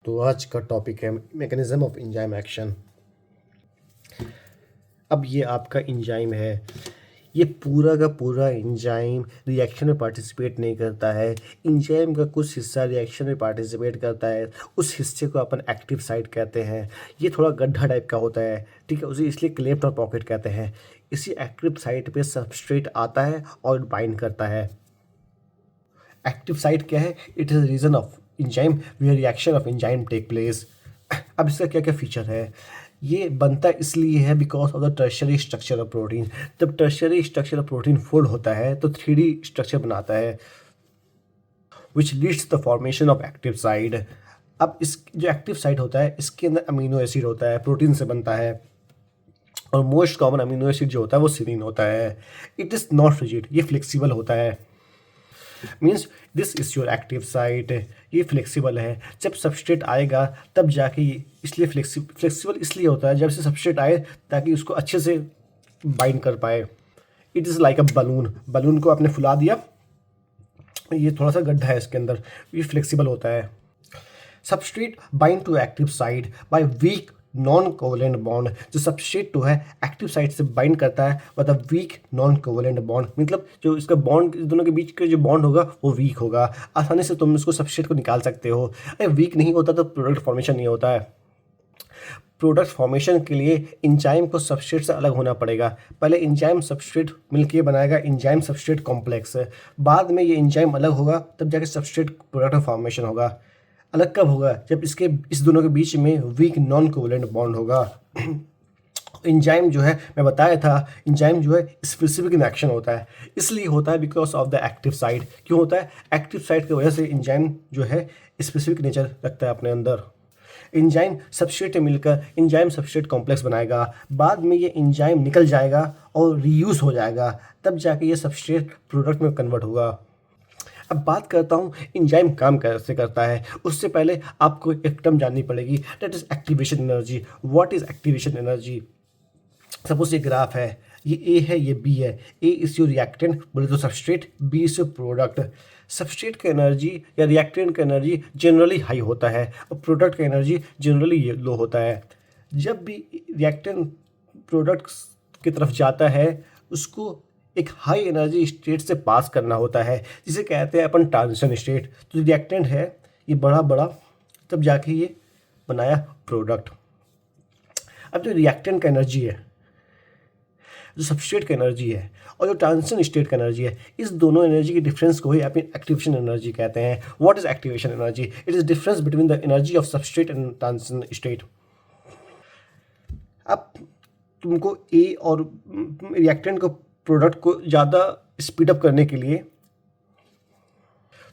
तो आज का टॉपिक है मैकेनिज्म ऑफ एंजाइम एक्शन। अब ये आपका एंजाइम है, ये पूरा का पूरा एंजाइम रिएक्शन में पार्टिसिपेट नहीं करता है। एंजाइम का कुछ हिस्सा रिएक्शन में पार्टिसिपेट करता है, उस हिस्से को अपन एक्टिव साइट कहते हैं। ये थोड़ा गड्ढा टाइप का होता है, ठीक है, उसे इसलिए क्लेफ्ट और पॉकेट कहते हैं। इसी एक्टिव साइट पे सबस्ट्रेट आता है और बाइंड करता है। एक्टिव साइट क्या है? It is region of enzyme where reaction of enzyme take place. अब इसका क्या क्या फीचर है? ये बनता इसलिए है because of the tertiary structure of protein. जब tertiary structure of protein fold होता है तो 3D स्ट्रक्चर बनाता है which leads the formation of active site. अब इस जो एक्टिव साइट होता है इसके अंदर अमीनो एसिड होता है, प्रोटीन से बनता है, और मोस्ट कॉमन अमीनो एसिड जो होता है वो सीरीन होता है। इट इज़ नॉट रिजिड, ये फ्लेक्सिबल होता है। Means this is your active site, ये फ्लेक्सिबल है। जब सबस्ट्रेट आएगा तब जाके ये इसलिए फ्लेक्सिबल इसलिए होता है जब से सबस्ट्रेट आए ताकि उसको अच्छे से बाइंड कर पाए। It is like a balloon को आपने फुला दिया, ये थोड़ा सा गड्ढा है इसके अंदर, ये फ्लेक्सिबल होता है। Substrate bind to active site by weak non covalent bond. जो सबस्ट्रेट तो है एक्टिव साइट से बाइंड करता है with a weak non covalent bond, मतलब जो इसका बॉन्ड दोनों के बीच का जो बॉन्ड होगा वो वीक होगा। आसानी से तुम इसको सबस्ट्रेट को निकाल सकते हो। अगर वीक नहीं होता तो प्रोडक्ट फॉर्मेशन नहीं होता है। प्रोडक्ट फॉर्मेशन के लिए एंजाइम को सबस्ट्रेट से अलग होना पड़ेगा। पहले एंजाइम सबस्ट्रेट मिलकर बनाएगा एंजाइम सबस्ट्रेट कॉम्प्लेक्स, बाद में ये एंजाइम अलग होगा तब जाके सबस्ट्रेट प्रोडक्ट फॉर्मेशन होगा। अलग कब होगा? जब इस दोनों के बीच में वीक नॉन कोवेलेंट बॉन्ड होगा। एंजाइम जो है मैं बताया था, एंजाइम जो है स्पेसिफिक इन एक्शन होता है, इसलिए होता है because of the active site. क्यों होता है? एक्टिव साइट की वजह से एंजाइम जो है स्पेसिफिक नेचर रखता है अपने अंदर। एंजाइम सबस्ट्रेट मिलकर एंजाइम सबस्ट्रेट कॉम्प्लेक्स बनाएगा, बाद में ये एंजाइम निकल जाएगा और रीयूज हो जाएगा, तब जाके ये सबस्ट्रेट प्रोडक्ट में कन्वर्ट होगा। अब बात करता हूँ एंजाइम काम कैसे करता है। उससे पहले आपको एक टर्म जाननी पड़ेगी, that is activation energy. What is activation energy? Suppose ये ग्राफ है, ये ए है, ये बी है। ए इज योर रिएक्टेंट बोले तो substrate, B is your product. Substrate का एनर्जी या रिएक्टेंट का एनर्जी जनरली हाई होता है और प्रोडक्ट का एनर्जी जनरली लो होता है। जब भी रिएक्टेंट प्रोडक्ट की तरफ जाता है उसको एक हाई एनर्जी स्टेट से पास करना होता है, जिसे कहते हैं अपन ट्रांजिशन स्टेट। तो रिएक्टेंट है ये बड़ा तब जाके ये बनाया प्रोडक्ट। अब जो रिएक्टेंट का एनर्जी है, जो सबस्ट्रेट का एनर्जी है और जो ट्रांजिशन स्टेट का एनर्जी है, इस दोनों एनर्जी के डिफरेंस को ही अपन एक्टिवेशन एनर्जी कहते हैं। What is activation energy? It is difference between the energy of substrate and transition state. अब तुमको ए और रिएक्टेंट को प्रोडक्ट को ज़्यादा स्पीडअप करने के लिए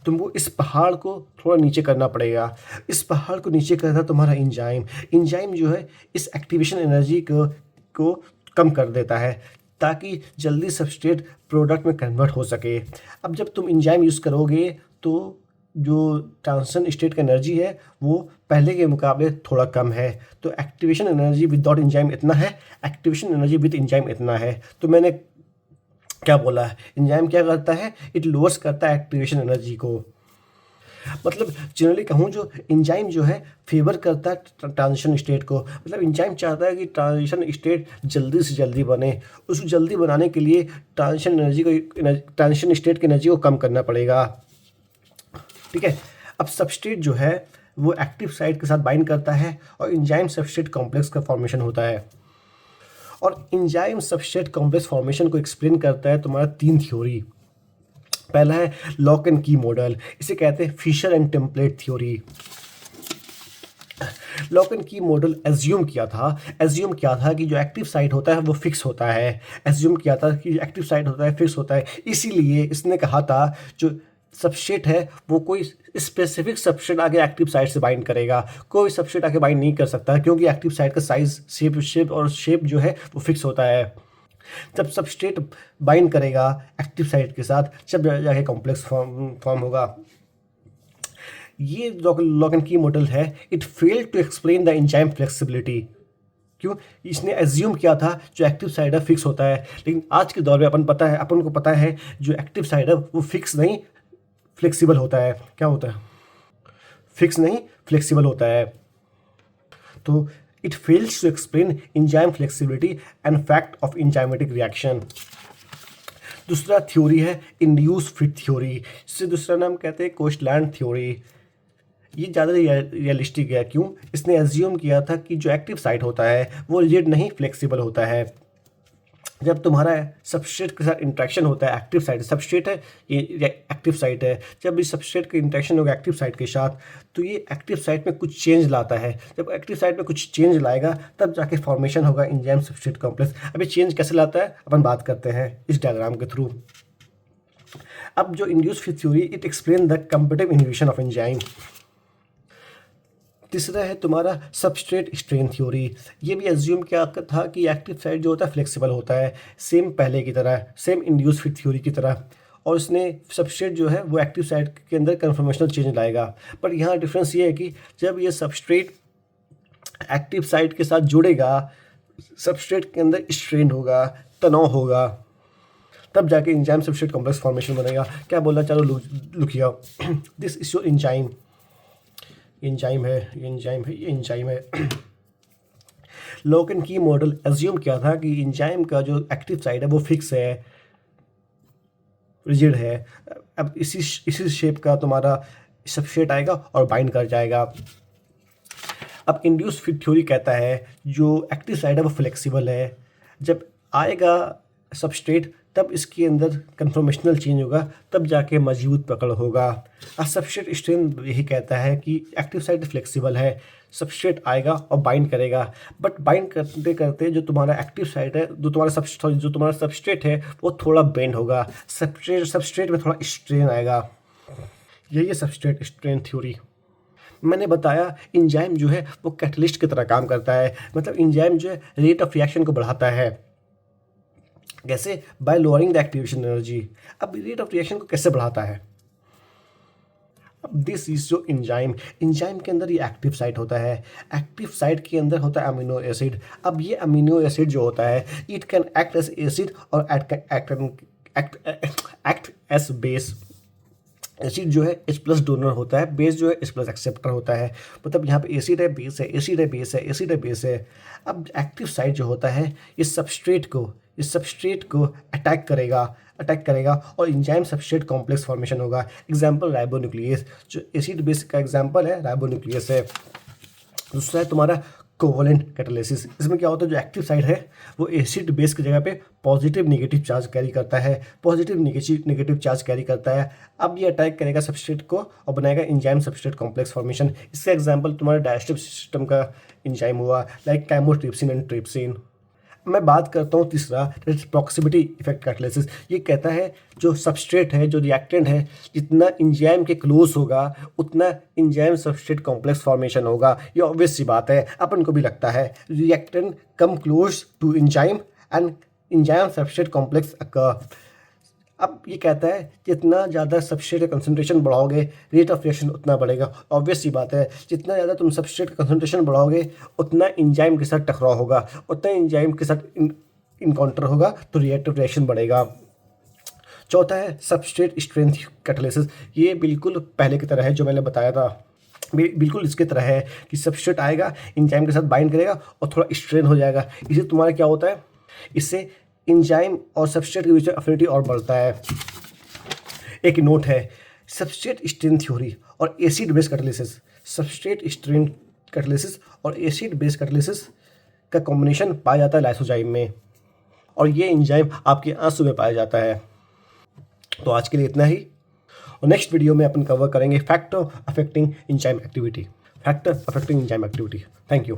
तुमको इस पहाड़ को थोड़ा नीचे करना पड़ेगा। इस पहाड़ को नीचे करना तुम्हारा एंजाइम जो है इस एक्टिवेशन एनर्जी को कम कर देता है ताकि जल्दी सबस्ट्रेट प्रोडक्ट में कन्वर्ट हो सके। अब जब तुम एंजाइम यूज़ करोगे तो जो ट्रांजिशन स्टेट का एनर्जी है वो पहले के मुकाबले थोड़ा कम है। तो एक्टिवेशन एनर्जी विदाउट एंजाइम इतना है, एक्टिवेशन एनर्जी विद एंजाइम इतना है। तो मैंने क्या बोला है? एंजाइम क्या करता है? इट लोअर्स करता है एक्टिवेशन एनर्जी को। मतलब जनरली कहूँ जो एंजाइम जो है फेवर करता है ट्रांजिशन स्टेट को। मतलब एंजाइम चाहता है कि ट्रांजिशन स्टेट जल्दी से जल्दी बने। उसको जल्दी बनाने के लिए ट्रांजिशन स्टेट की एनर्जी को कम करना पड़ेगा, ठीक है। अब सबस्ट्रेट जो है वो एक्टिव साइट के साथ बाइंड करता है और एंजाइम सबस्ट्रेट कॉम्प्लेक्स का फॉर्मेशन होता है। और एंजाइम सबस्ट्रेट कॉम्प्लेक्स फॉर्मेशन को एक्सप्लेन करता है तुम्हारा 3 थ्योरी। पहला है लॉक एंड की मॉडल, इसे कहते हैं Fisher and template theory. Lock and key model assume क्या था कि जो एक्टिव साइट होता है वो फिक्स होता है। एज्यूम किया था कि एक्टिव साइट होता है फिक्स होता है, इसीलिए इसने कहा था जो सबस्ट्रेट है वो कोई स्पेसिफिक सबस्ट्रेट आगे एक्टिव साइट से बाइंड करेगा, कोई सबस्ट्रेट आगे बाइंड नहीं कर सकता क्योंकि एक्टिव साइट का साइज शेप जो है वो फिक्स होता है। जब सबस्ट्रेट बाइंड करेगा एक्टिव साइट के साथ जब जाके कॉम्प्लेक्स फॉर्म होगा। ये लॉक एंड की मॉडल है। It failed to explain the enzyme flexibility. क्यों? इसने एज्यूम किया था जो एक्टिव साइट है फिक्स होता है, लेकिन आज के दौर में अपन को पता है जो एक्टिव साइट है वो फिक्स नहीं फ्लेक्सिबल होता है। क्या होता है? फिक्स नहीं फ्लेक्सिबल होता है। तो it fails to explain enzyme flexibility and fact of enzymatic reaction. दूसरा थ्योरी है इंड्यूस फिट थ्योरी, इससे दूसरा नाम कहते हैं कोस्टलैंड थ्योरी। ये ज़्यादा रियलिस्टिक है। क्यों? इसने एज्यूम किया था कि जो एक्टिव साइट होता है वो रिजिड नहीं फ्लेक्सिबल होता है। जब तुम्हारा सबस्ट्रेट के साथ इंट्रैक्शन होता है, एक्टिव साइट सबस्ट्रेट है, ये एक्टिव साइट है, जब इस सबस्ट्रेट का इंट्रैक्शन होगा एक्टिव साइट के साथ तो ये एक्टिव साइट में कुछ चेंज लाता है। जब एक्टिव साइट में कुछ चेंज लाएगा तब जाके फॉर्मेशन होगा एंजाइम सबस्ट्रेट कॉम्प्लेक्स। अभी चेंज कैसे लाता है अपन बात करते हैं इस डायग्राम के थ्रू। अब जो induce fit theory it explain the competitive inhibition of enzyme. तीसरा है तुम्हारा सबस्ट्रेट स्ट्रेन थ्योरी। ये भी एज्यूम किया था कि एक्टिव साइट जो होता है फ्लेक्सिबल होता है, सेम पहले की तरह, सेम इंड्यूस फिट थ्योरी की तरह, और इसने सबस्ट्रेट जो है वो एक्टिव साइट के अंदर कन्फर्मेशनल चेंज लाएगा। पर यहाँ डिफरेंस ये है कि जब ये सबस्ट्रेट एक्टिव साइट के साथ जुड़ेगा, सबस्ट्रेट के अंदर स्ट्रेन होगा, तनाव होगा, तब जाके एंजाइम सबस्ट्रेट कॉम्प्लेक्स फॉर्मेशन बनेगा। क्या बोला? चलो look here this is your enzyme. Enzyme है, ये एंजाइम है, ये एंजाइम है। Lock and key model assume किया था कि एंजाइम का जो एक्टिव साइड है वो फिक्स है, रिजिड है। अब इसी शेप का तुम्हारा सबस्ट्रेट आएगा और बाइंड कर जाएगा। अब इंड्यूस फिट थ्योरी कहता है जो एक्टिव साइड है वो फ्लेक्सिबल है, जब आएगा सबस्ट्रेट तब इसके अंदर कन्फर्मेशनल चेंज होगा, तब जाके मजबूत पकड़ होगा। अब सबस्ट्रेट स्ट्रेन यही कहता है कि एक्टिव साइड फ्लेक्सिबल है, सबस्ट्रेट आएगा और बाइंड करेगा, बट बाइंड करते करते जो तुम्हारा एक्टिव साइड है, जो तुम्हारा सबस्ट्रेट है वो थोड़ा बेंड होगा, सबस्ट्रेट में थोड़ा स्ट्रेन आएगा। यही है सबस्ट्रेट स्ट्रेन थ्योरी। मैंने बताया एंजाइम जो है वो कैटलिस्ट की तरह काम करता है, मतलब एंजाइम जो है रेट ऑफ रिएक्शन को बढ़ाता है। कैसे? Bye lowering the activation energy. अब रेट ऑफ रिएक्शन को कैसे बढ़ाता है? अब दिस इज जो एंजाइम के अंदर ये एक्टिव साइट होता है, एक्टिव साइट के अंदर होता है अमीनो एसिड। अब ये अमीनो एसिड जो होता है it can act as acid और एक्ट एज बेस। एसिड जो है H+ डोनर होता है, बेस जो है H+ एक्सेप्टर होता है। मतलब यहाँ पे एसिड है, बेस है, एसिड है, बेस है, एसिड है, बेस है। अब एक्टिव साइट जो होता है इस सबस्ट्रेट को अटैक करेगा और एंजाइम सबस्ट्रेट कॉम्प्लेक्स फॉर्मेशन होगा। एग्जाम्पल राइबोन्यूक्लियस, जो एसिड बेस का एग्जाम्पल है राइबोन्यूक्लियस है। दूसरा है तुम्हारा कोवलेंट कैटालिसिस। इसमें क्या होता है, जो एक्टिव साइड है वो एसिड बेस की जगह पे पॉजिटिव नेगेटिव चार्ज कैरी करता है, नेगेटिव चार्ज कैरी करता है। अब ये अटैक करेगा सबस्ट्रेट को और बनाएगा एंजाइम सबस्ट्रेट कॉम्प्लेक्स फॉर्मेशन। इसका एग्जांपल तुम्हारा डाइजेस्टिव सिस्टम का एंजाइम हुआ, लाइक कैमोट्रिप्सिन एंड ट्रिप्सिन। मैं बात करता हूँ तीसरा, प्रॉक्सिमिटी इफेक्ट कैटालिसिस। ये कहता है जो सबस्ट्रेट है, जो रिएक्टेंट है, जितना एंजाइम के क्लोज होगा उतना एंजाइम सबस्ट्रेट कॉम्प्लेक्स फॉर्मेशन होगा। ये ऑब्वियस सी बात है, अपन को भी लगता है। Reactant come close to enzyme and enzyme substrate complex occur. अब ये कहता है जितना ज़्यादा सबस्ट्रेट का कंसंट्रेशन बढ़ाओगे रेट ऑफ रिएक्शन उतना बढ़ेगा। ऑब्वियस सी बात है, जितना ज़्यादा तुम सबस्ट्रेट का कंसंट्रेशन बढ़ाओगे उतना एंजाइम के साथ टकराव होगा, उतना एंजाइम के साथ इनकाउंटर होगा, तो रिएक्टिव रिएक्शन बढ़ेगा। चौथा है सबस्ट्रेट स्ट्रेंथ कैटालिसिस। ये बिल्कुल पहले की तरह है जो मैंने बताया था, बिल्कुल इसकी तरह है कि सबस्ट्रेट आएगा, एंजाइम के साथ बाइंड करेगा और थोड़ा स्ट्रेन हो जाएगा। इससे तुम्हारा क्या होता है, इससे एंजाइम और सबस्ट्रेट के बीच में अफिनिटी और बढ़ता है। एक नोट है, सबस्ट्रेट स्ट्रेन थ्योरी और acid base catalysis, substrate strain catalysis और एसिड बेस कैटालिसिस का कॉम्बिनेशन पाया जाता है लाइसोजाइम में, और ये एंजाइम आपके आंसू में पाया जाता है। तो आज के लिए इतना ही, और नेक्स्ट वीडियो में अपन कवर करेंगे factor affecting enzyme activity. Thank you.